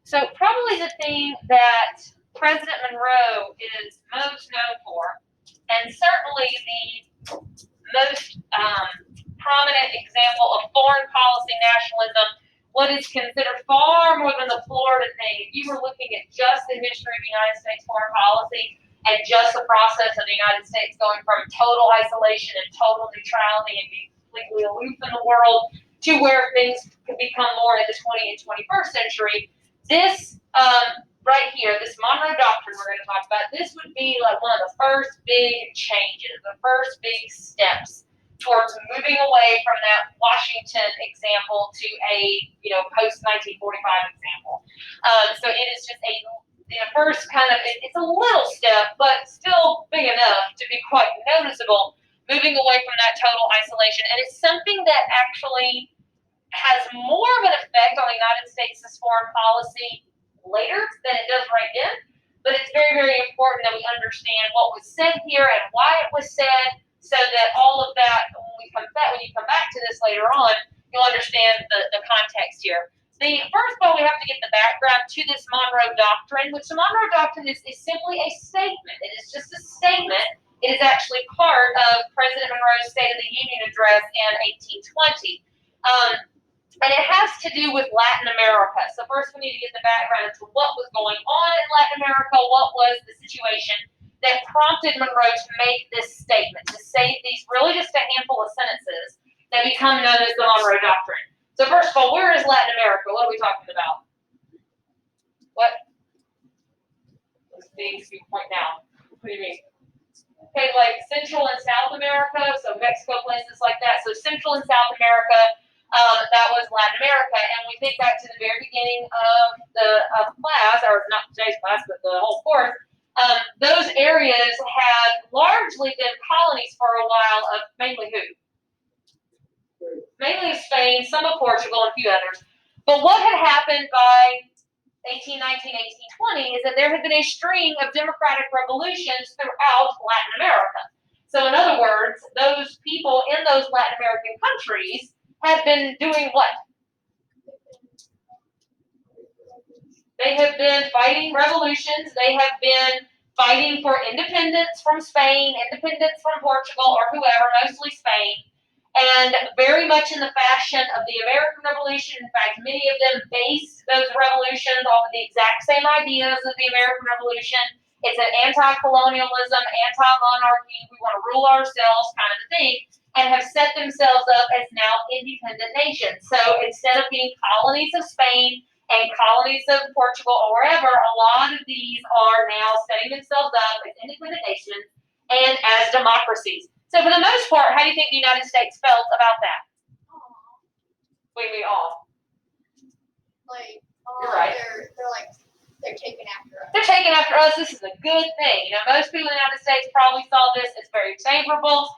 So probably the thing that President Monroe is most known for, and certainly the most prominent example of foreign policy nationalism, what is considered far more than the Florida thing. If you were looking at just the history of United States foreign policy and just the process of the United States going from total isolation and total neutrality and being completely aloof in the world to where things could become more in the 20th and 21st century, this right here, this Monroe Doctrine we're going to talk about, this would be like one of the first big changes, the first big steps towards moving away from that Washington example to a post 1945 example. So it is just a first kind of it's a little step, but still big enough to be quite noticeable, moving away from that total isolation, and it's something that actually has more of an effect on the United States' foreign policy later than it does right then. But it's very, very important that we understand what was said here and why it was said, so that all of that, when you come back to this later on, you'll understand the context here. First of all, we have to get the background to this Monroe Doctrine, which the Monroe Doctrine is simply a statement. It is just a statement. It is actually part of President Monroe's State of the Union address in 1820. And it has to do with Latin America. So first we need to get the background to what was going on in Latin America, what was the situation that prompted Monroe to make this statement, to say these really just a handful of sentences that become known as the Monroe Doctrine. So first of all, where is Latin America? What are we talking about? What? Let's see, point now. What do you mean? Okay, like Central and South America, so Mexico, places like that. So Central and South America, that was Latin America. And we think back to the very beginning of the class, or not today's class, but the whole course. Those areas had largely been colonies for a while of mainly who? Mainly of Spain, some of Portugal, and a few others. But what had happened by 1819, 1820 is that there had been a string of democratic revolutions throughout Latin America. So in other words, those people in those Latin American countries had been doing what? They have been fighting revolutions. They have been fighting for independence from Spain, independence from Portugal, or whoever, mostly Spain. And very much in the fashion of the American Revolution. In fact, many of them based those revolutions off of the exact same ideas of the American Revolution. It's an anti-colonialism, anti-monarchy, we want to rule ourselves kind of thing, and have set themselves up as now independent nations. So instead of being colonies of Spain and colonies of Portugal or wherever, a lot of these are now setting themselves up as independent nations and as democracies. So for the most part, how do you think the United States felt about that? What do you mean all? Like, you're right. They're taking after us. They're taking after us. This is a good thing. Most people in the United States probably saw this as very favorable.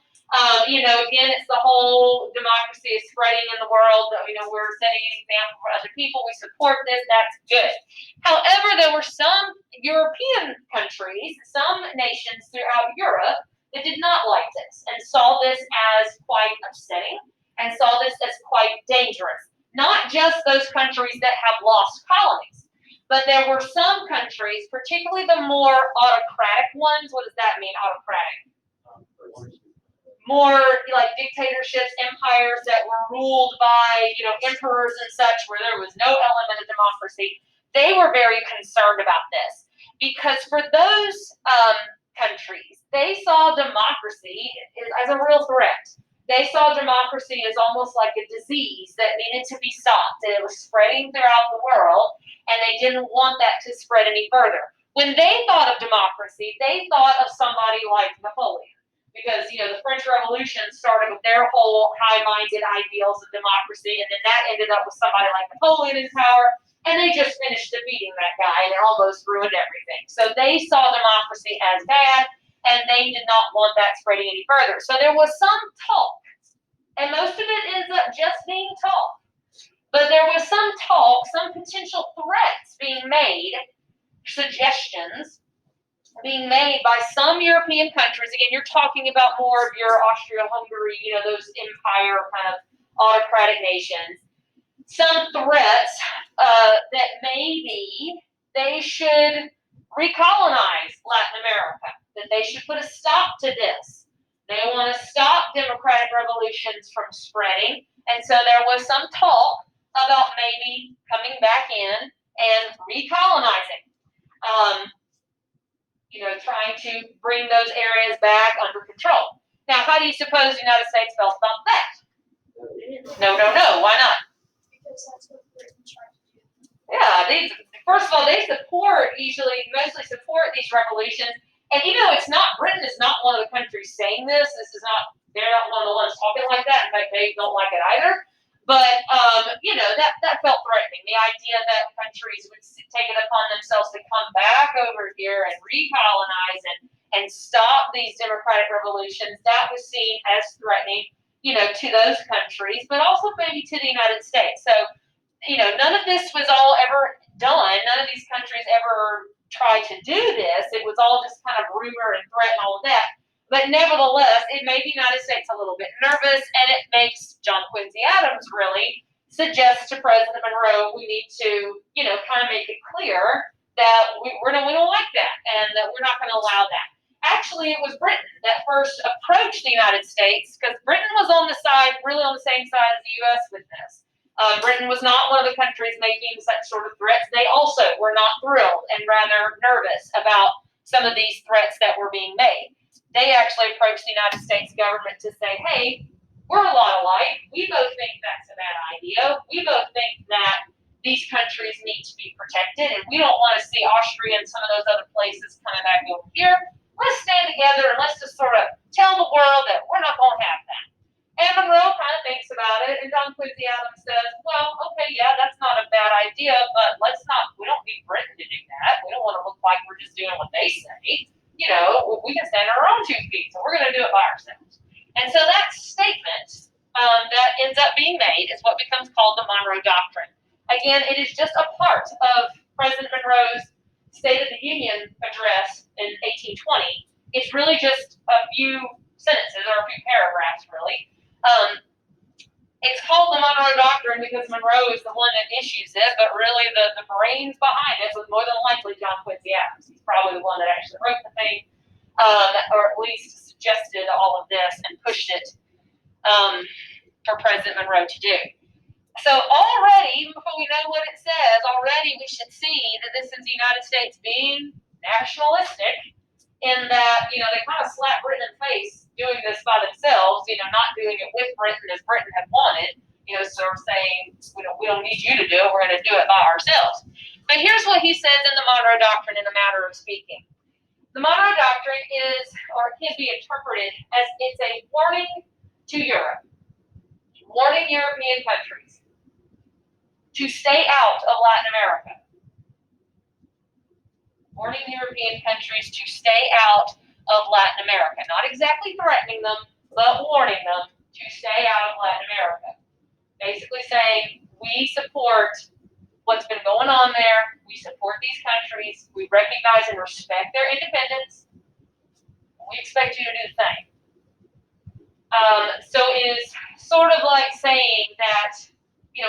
Again, it's the whole democracy is spreading in the world. We're setting an example for other people. We support this. That's good. However, there were some European countries, some nations throughout Europe that did not like this and saw this as quite upsetting and saw this as quite dangerous. Not just those countries that have lost colonies, but there were some countries, particularly the more autocratic ones. What does that mean, autocratic? More like dictatorships, empires that were ruled by, emperors and such, where there was no element of democracy. They were very concerned about this because for those countries, they saw democracy as a real threat. They saw democracy as almost like a disease that needed to be stopped, that it was spreading throughout the world, and they didn't want that to spread any further. When they thought of democracy, they thought of somebody like Napoleon. Because, the French Revolution started with their whole high-minded ideals of democracy, and then that ended up with somebody like Napoleon in power, and they just finished defeating that guy, and it almost ruined everything. So they saw democracy as bad, and they did not want that spreading any further. So there was some talk, and most of it ends up just being talk. But there was some talk, some potential threats being made, suggestions being made by some European countries. Again, you're talking about more of your Austria-Hungary, those empire kind of autocratic nations, some threats that maybe they should recolonize Latin America, that they should put a stop to this. They want to stop democratic revolutions from spreading, and so there was some talk about maybe coming back in and recolonizing. Trying to bring those areas back under control. Now, how do you suppose the United States felt about that? No. Why not? Because that's what Britain tried to do. Yeah, first of all, they mostly support these revolutions. And it's not, Britain is not one of the countries saying this. They're not one of the ones talking like that. In fact, they don't like it either. But, that felt threatening. The idea that countries would take it upon themselves to come back over here and recolonize and stop these democratic revolutions, that was seen as threatening, to those countries, but also maybe to the United States. So, none of this was all ever done. None of these countries ever tried to do this. It was all just kind of rumor and threat and all of that. But nevertheless, it made the United States a little bit nervous, and it makes John Quincy Adams really suggest to President Monroe, we need to, kind of make it clear that we don't like that, and that we're not going to allow that. Actually, it was Britain that first approached the United States, because Britain was really on the same side as the U.S. with this. Britain was not one of the countries making such sort of threats. They also were not thrilled and rather nervous about some of these threats that were being made. They actually approached the United States government to say, hey, we're a lot alike. We both think that's a bad idea. We both think that these countries need to be protected, and we don't want to see Austria and some of those other places coming back over here. Let's stand together and let's just sort of tell the world that we're not going to have that. And Monroe kind of thinks about it, and John Quincy Adams says, well, okay, yeah, that's not a bad idea, but we don't need Britain to do that. We don't want to look like we're just doing what they say. We can stand on our own 2 feet, so we're going to do it by ourselves. And so that statement that ends up being made is what becomes called the Monroe Doctrine. Again, it is just a part of President Monroe's State of the Union address in 1820. It's really just a few sentences or a few paragraphs, really. It's called the Monroe Doctrine because Monroe is the one that issues it, but really the brains behind it was more than likely John Quincy Adams. He's probably the one that actually wrote the thing, or at least suggested all of this and pushed it for President Monroe to do. So already, even before we know what it says, already we should see that this is the United States being nationalistic in that, they kind of slap Britain in the face doing this by themselves, not doing it with Britain as Britain had wanted, sort of saying, we don't need you to do it, we're going to do it by ourselves. But here's what he says in the Monroe Doctrine in a matter of speaking. The Monroe Doctrine is, or can be interpreted as it's a warning to Europe, warning European countries to stay out of Latin America. Warning European countries to stay out of Latin America. Not exactly threatening them, but warning them to stay out of Latin America. Basically saying, we support what's been going on there. We support these countries. We recognize and respect their independence. We expect you to do the same. So it is sort of like saying that,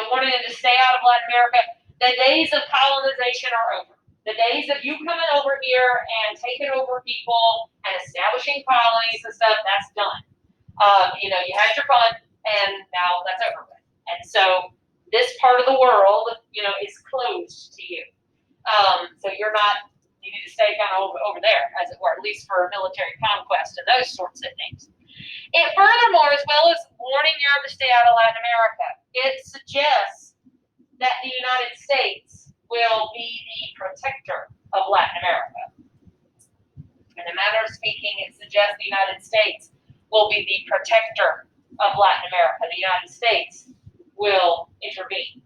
wanting them to stay out of Latin America, the days of colonization are over. The days of you coming over here and taking over people and establishing colonies and stuff, that's done. You had your fun, and now that's over with. And so this part of the world, is closed to you. So you need to stay kind of over there, as it were, at least for military conquest and those sorts of things. And furthermore, as well as warning Europe to stay out of Latin America, it suggests that the United States will be the protector of Latin America. In a manner of speaking, it suggests the United States will be the protector of Latin America. The United States will intervene.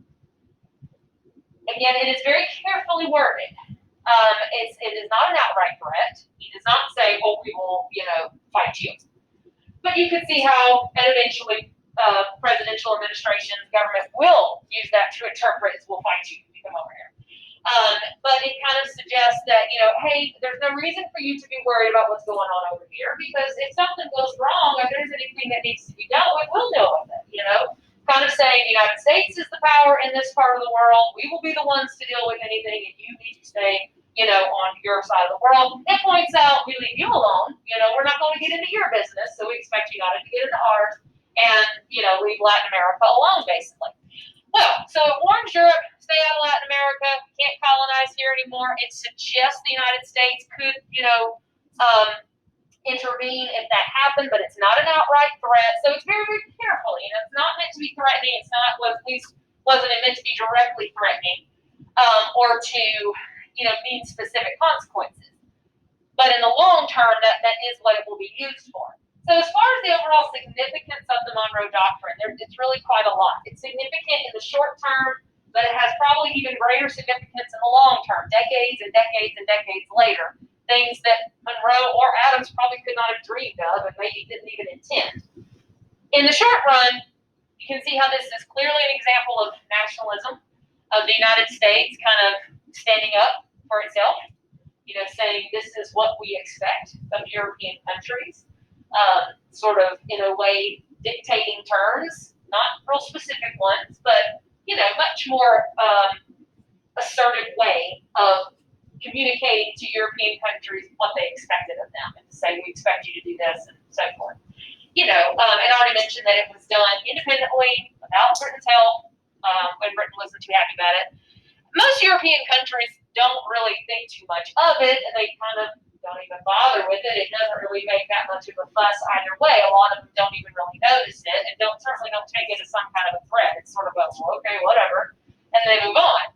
Again, it is very carefully worded. It is not an outright threat. He does not say, "Oh, we will, fight you." But you can see how, and eventually, presidential administrations, government will use that to interpret, "We'll fight you if you come over here." But it kind of suggests that, hey, there's no reason for you to be worried about what's going on over here, because if something goes wrong, if there's anything that needs to be dealt with, we'll deal with it. Kind of saying, saying the United States is the power in this part of the world. We will be the ones to deal with anything, and you need to stay, on your side of the world. It points out we leave you alone. We're not going to get into your business, so we expect you not to get into ours, and leave Latin America alone, basically. Well, so it warns Europe, stay out of Latin America, can't colonize here anymore. It suggests the United States could, intervene if that happened, but it's not an outright threat. So it's very, very careful. It's not meant to be threatening. It's not, at least wasn't it meant to be directly threatening, or to, mean specific consequences. But in the long term, that is what it will be used for. So as far as the overall significance of the Monroe Doctrine, it's really quite a lot. It's significant in the short term, but it has probably even greater significance in the long term, decades and decades and decades later. Things that Monroe or Adams probably could not have dreamed of and maybe didn't even intend. In the short run, you can see how this is clearly an example of nationalism, of the United States kind of standing up for itself, saying this is what we expect of European countries, sort of in a way dictating terms, not real specific ones, but, much more assertive way of communicating to European countries what they expected of them, and to say, we expect you to do this, and so forth. And I already mentioned that it was done independently, without Britain's help, when Britain wasn't too happy about it. Most European countries don't really think too much of it, and they kind of don't even bother with it. It doesn't really make that much of a fuss either way. A lot of them don't even really notice it, and certainly don't take it as some kind of a threat. It's sort of a, well, okay, whatever, and they move on.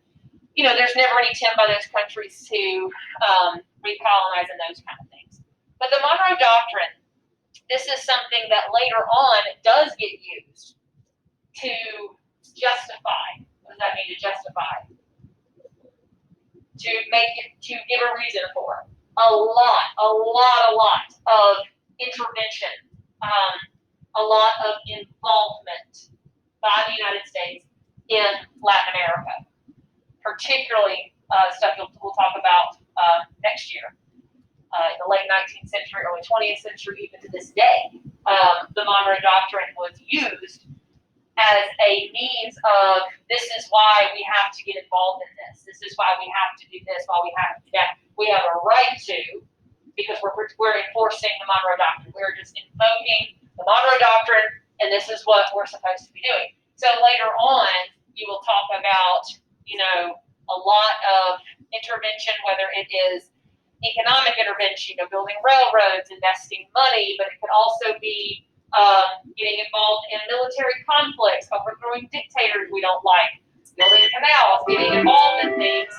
There's never any attempt by those countries to recolonize and those kind of things. But the Monroe Doctrine, this is something that later on does get used to justify. What does that mean, to justify? To give a reason for a lot of intervention, a lot of involvement by the United States in Latin America. Particularly stuff we'll talk about next year. In the late 19th century, early 20th century, even to this day, the Monroe Doctrine was used as a means of, this is why we have to get involved in this. This is why we have to do this, why we have to do that. We have a right to, because we're enforcing the Monroe Doctrine. We're just invoking the Monroe Doctrine, and this is what we're supposed to be doing. So later on, you will talk about a lot of intervention, whether it is economic intervention, building railroads, investing money, but it could also be getting involved in military conflicts, overthrowing dictators we don't like, building canals, getting involved in things.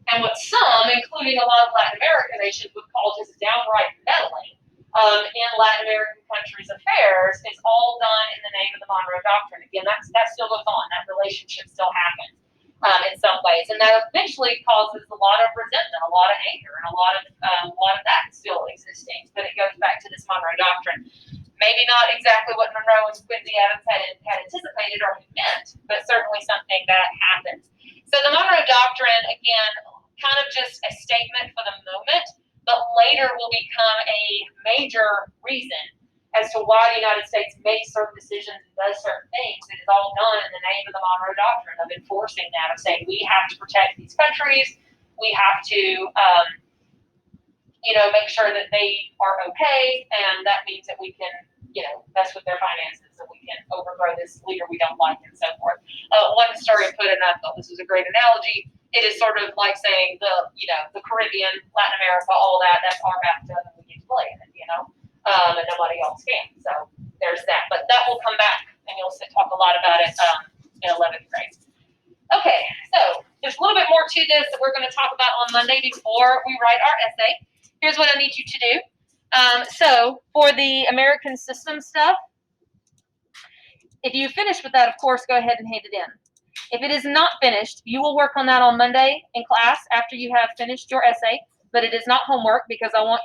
And what some, including a lot of Latin American nations, would call just downright meddling in Latin American countries' affairs, is all done in the name of the Monroe Doctrine. Again, that still goes on. That relationship still happens in some ways, and that eventually causes a lot of resentment, a lot of anger, and a lot of that still existing. But it goes back to this Monroe Doctrine. Maybe not exactly what Monroe and Quincy Adams had anticipated or meant, but certainly something that happened. So the Monroe Doctrine, again, kind of just a statement for the moment, but later will become a major reason as to why the United States makes certain decisions and does certain things. It is all done in the name of the Monroe Doctrine, of enforcing that, of saying we have to protect these countries, we have to, make sure that they are okay, and that means that we can, mess with their finances, and we can overthrow this leader we don't like, and so forth. One historian put it, and I thought this was a great analogy. It is sort of like saying the Caribbean, Latin America, all that's our bathtub, and we get to play in it, and nobody else can. So there's that. But that will come back, and you'll talk a lot about it in 11th grade. Okay, so there's a little bit more to this that we're going to talk about on Monday before we write our essay. Here's what I need you to do. So for the American system stuff, if you finish with that, of course, go ahead and hand it in. If it is not finished, you will work on that on Monday in class after you have finished your essay, but it is not homework because I want